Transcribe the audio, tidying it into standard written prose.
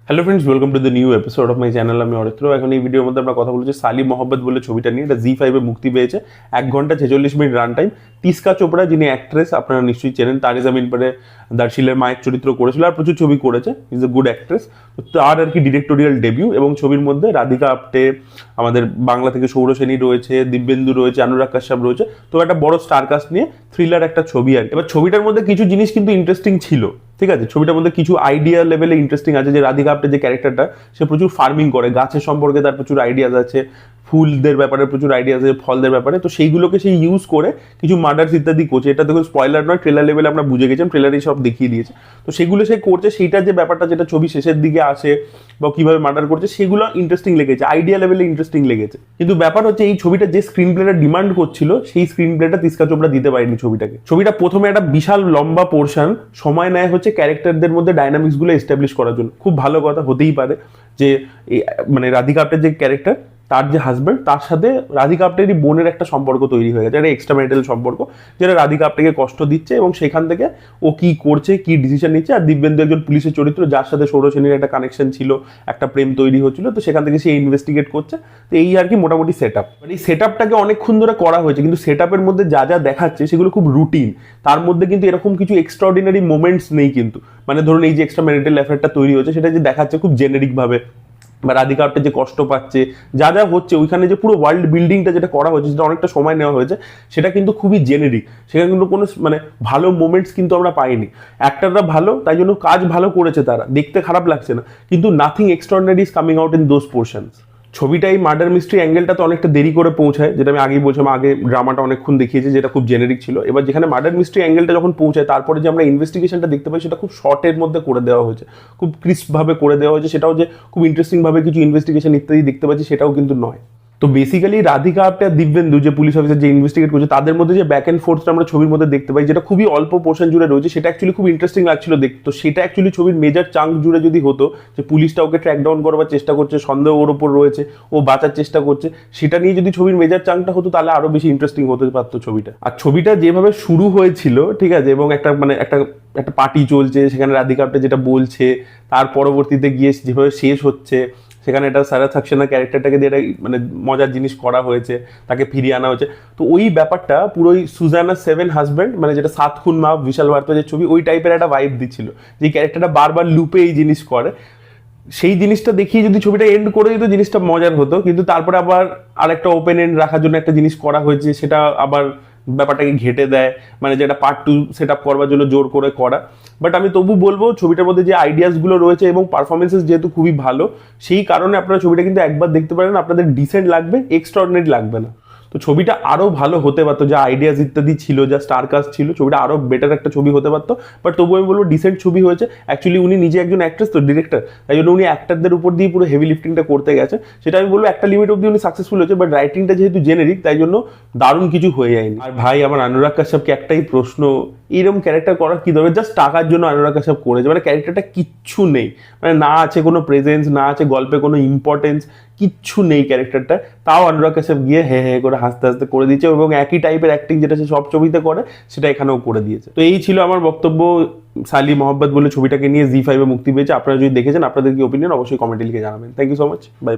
Hello friends, welcome to the new episode of my channel. আমি অরিত্র। এখন এই ভিডিওর মধ্যে আমরা কথা বলেছি সালি মহব্বত বলে ছবিটা নিয়ে। এটা জি5 এ মুক্তি পেয়েছে। 1 ঘন্টা 46 minute run time. Tiska Chopra, যিনি অ্যাক্ট্রেস, আপনারা নিশ্চয়ই চেনেন, তারে জামিন পরে দার্শিলের মায়ের চরিত্র করেছিল আর প্রচুর ছবি করেছে। Is a good actress. তো তার আর কি ডিরেক্টোরিয়াল ডেবিউ। এবং ছবির মধ্যে রাধিকা আপ্টে, আমাদের বাংলা থেকে সৌর সেনী রয়েছে, দিব্যেন্দু রয়েছে, অনুরাগ কাশ্যপ রয়েছে। তো একটা বড় স্টার কাস্ট নিয়ে থ্রিলার একটা ছবি আর কি। এবার ছবিটার মধ্যে কিছু জিনিস কিন্তু ইন্টারেস্টিং ছিল, ঠিক আছে। ছবিটার মধ্যে কিছু আইডিয়া লেভেলে ইন্টারেস্টিং আছে। যে রাধিকা আপ্টে যে ক্যারেক্টারটা, সে প্রচুর ফার্মিং করে, গাছের সম্পর্কে তার প্রচুর আইডিয়াস আছে, ফুলদের ব্যাপারে প্রচুর আইডিয়াস আছে, ফলদের ব্যাপারে। তো সেইগুলোকে সে ইউজ করে কিছু মার্ডার্স ইত্যাদি করছে। এটা দেখুন স্পয়লার নয়, ট্রেলার লেভেলে আমরা বুঝে গেছিলাম, ট্রেলারেই সব দেখিয়ে দিয়েছে। তো সেগুলো সে করছে, সেইটার যে ব্যাপারটা, যেটা ছবি শেষের দিকে আসে বা কিভাবে মার্ডার করছে, সেগুলো ইন্টারেস্টিং লেগেছে, আইডিয়া লেভেলে ইন্টারেস্টিং লেগেছে। কিন্তু ব্যাপার হচ্ছে এই ছবিটা যে স্ক্রিন প্লেটা ডিমান্ড করছিল, সেই স্ক্রিন প্লেটা তিস্কা চোপড়া দিতে পারেনি ছবিটাকে। ছবিটা প্রথমে একটা বিশাল লম্বা পোর্শন সময় নেয় হচ্ছে ক্যারেক্টারদের মধ্যে ডাইনামিক্স গুলো এস্টাবলিশ করার জন্য। খুব ভালো কথা, হতেই পারে যে মানে রাধিকা আপ্টের যে ক্যারেক্টার, তার যে হাজব্যান্ড, তার সাথে রাধিকা আপ্টেরই বোনের একটা সম্পর্ক তৈরি হয়ে গেছে, একটা এক্সট্রা ম্যারিটাল সম্পর্ক, যেটা রাধিকা আপ্টেকে কষ্ট দিচ্ছে। এবং সেখান থেকে ও কি করছে, কি ডিসিশন নিচ্ছে। আর দিব্যেন্দু একজন পুলিশের চরিত্র, যার সাথে সৌর সেনের একটা কানেকশন ছিল, একটা প্রেম তৈরি হচ্ছিল। তো সেখান থেকে সে ইনভেস্টিগেট করছে। তো এই আর কি মোটামুটি সেট আপ। এই সেট আপটাকে অনেকক্ষণ ধরে করা হয়েছে, কিন্তু সেট আপের মধ্যে যা যা দেখাচ্ছে সেগুলো খুব রুটিন। তার মধ্যে কিন্তু এরকম কিছু এক্সট্রাঅর্ডিনারি মোমেন্টস নেই কিন্তু। মানে ধরুন এই যে এক্সট্রা ম্যারিটাল অ্যাফেয়ারটা তৈরি হচ্ছে, সেটা যে দেখাচ্ছে খুব জেনেরিক ভাবে, বা রাধিকা আপ্টে যে কষ্ট পাচ্ছে, যা যা হচ্ছে ওইখানে, যে পুরো ওয়ার্ল্ড বিল্ডিংটা যেটা করা হয়েছে, যেটা অনেকটা সময় নেওয়া হয়েছে, সেটা কিন্তু খুবই জেনেরিক। সেখানে কিন্তু কোনো মানে ভালো মোমেন্টস কিন্তু আমরা পাইনি। অ্যাক্টররা ভালো, তাই জন্য কাজ ভালো করেছে, তারা দেখতে খারাপ লাগছে না, কিন্তু nothing extraordinary is coming out in those portions. ছবিটা এই মার্ডার মিস্ট্রি অ্যাঙ্গেলটা তো অনেকটা দেরি করে পৌঁছায়, যেটা আমি আগেই বলছিলাম। আগে ড্রামাটা অনেকক্ষণ দেখিয়েছে, যেটা খুব জেনেরিক ছিল। এবার যেখানে মার্ডার মিস্ট্রি অ্যাঙ্গেলটা যখন পৌঁছায়, তারপরে যে আমরা ইনভেস্টিগেশনটা দেখতে পাই, সেটা খুব শর্টের মধ্যে করে দেওয়া হয়েছে, খুব ক্রিস্প ভাবে করে দেওয়া হয়েছে। সেটাও যে খুব ইন্টারেস্টিং ভাবে কিছু ইনভেস্টিগেশন ইত্যাদি দেখতে পাচ্ছি, সেটাও কিন্তু নয়। তো বেসিক্যালি রাধিকা আপ্টে আর দিব্যেন্দু, যে পুলিশ অফিসার যে ইনভেস্টিগেট করছে, তাদের মধ্যে যে ব্যাক অ্যান্ড ফোর্থটা আমরা ছবির মধ্যে দেখতে পাই, যেটা খুবই অল্প পোর্শন জুড়ে রয়েছে, সেটা অ্যাকচুয়ালি খুব ইন্টারেস্টিং লাগছিল দেখতে। তো সেটা অ্যাকচুয়ালি ছবির মেজর চাঙ্ক জুড়ে যদি হতো, যে পুলিশটা ওকে ট্র্যাক ডাউন করবার চেষ্টা করছে, সন্দেহ ওর ওপর রয়েছে, ও বাঁচার চেষ্টা করছে, সেটা নিয়ে যদি ছবির মেজর চাঙ্কটা হতো, তাহলে আরো বেশি ইন্টারেস্টিং হতে পারতো ছবিটা। আর ছবিটা যেভাবে শুরু হয়েছিল, ঠিক আছে, এবং একটা মানে একটা একটা পার্টি চলছে, সেখানে রাধিকা আপ্টে যেটা বলছে, তার পরবর্তীতে গিয়ে যেভাবে শেষ হচ্ছে, সেখানে একটা সারা সাকসেনা ক্যারেক্টারটাকে দিয়ে একটা মানে মজার জিনিস করা হয়েছে, তাকে ফিরিয়ে আনা হয়েছে। তো ওই ব্যাপারটা পুরোই সুজানা সেভেন হাজব্যান্ড, মানে যেটা 7 খুন মা বিশাল ভারদ্বাজের ছবি, ওই টাইপের একটা ভাইব দিচ্ছিল। যে ক্যারেক্টারটা বারবার লুপে এই জিনিস করে, সেই জিনিসটা দেখিয়ে যদি ছবিটা এন্ড করে দিত, জিনিসটা মজার হতো। কিন্তু তারপরে আবার আরেকটা ওপেন এন্ড রাখার জন্য একটা জিনিস করা হয়েছে, সেটা আবার ব্যাপারটাকে ঘেটে দেয়, মানে যেটা পার্ট 2 সেট আপ করবার জন্য জোর করে করা। বাট আমি তবু বলবো, ছবিটার মধ্যে যে আইডিয়াসগুলো রয়েছে এবং পারফরমেন্সেস যেহেতু খুবই ভালো, সেই কারণে আপনারা ছবিটা কিন্তু একবার দেখতে পারেন, আপনাদের ডিসেন্ট লাগবে, এক্সট্রাঅর্ডিনারি লাগবে না। তো ছবিটা আরো ভালো হতে পারতো, যা আইডিয়াস ইত্যাদি ছিল, যা স্টার কাস্ট ছিল, ছবিটা আরো বেটার একটা ছবি হতে পারতো। বাট তবু আমি বলবো ডিসেন্ট ছবি হয়েছে। অ্যাকচুয়ালি উনি নিজে একজন অ্যাক্ট্রেস, তো ডিরেক্টর, তাই জন্য উনি অ্যাক্টরদের উপর দিয়ে পুরো হেভি লিফটিংটা করতে গেছে। সেটা আমি বলবো একটা লিমিট অব্দি উনি সাকসেসফুল হয়েছে। বাট রাইটিংটা যেহেতু জেনেরিক, তাই জন্য দারুণ কিছু হয়ে যায়নি। আর ভাই, আমার অনুরাগ কাশ্যপকে একটাই প্রশ্ন, এইরকম ক্যারেক্টার করার কি দরকার? জাস্ট টাকার জন্য অনুরাগ কাশ্যপ করেছে। মানে ক্যারেক্টারটা কিচ্ছু নেই, মানে না আছে কোনো প্রেজেন্স, না আছে গল্পে কোনো ইম্পর্টেন্স, কিচ্ছু নেই ক্যারেক্টারটা। তাও অনুরাগ কাশ্যপ গিয়ে হে হে করে হাসতে হাসতে করে দিয়েছে, এবং একই টাইপের অ্যাক্টিং যেটা সে সব ছবিতে করে, সেটা এখানেও করে দিয়েছে। তো এই ছিল আমার বক্তব্য সালি মহব্বত বলে ছবিটাকে নিয়ে। জি5 এ মুক্তি পেয়েছে। আপনারা যদি দেখেছেন, আপনাদের কি ওপিনিয়ন অবশ্যই কমেন্টে লিখে জানাবেন। Thank you so much, by.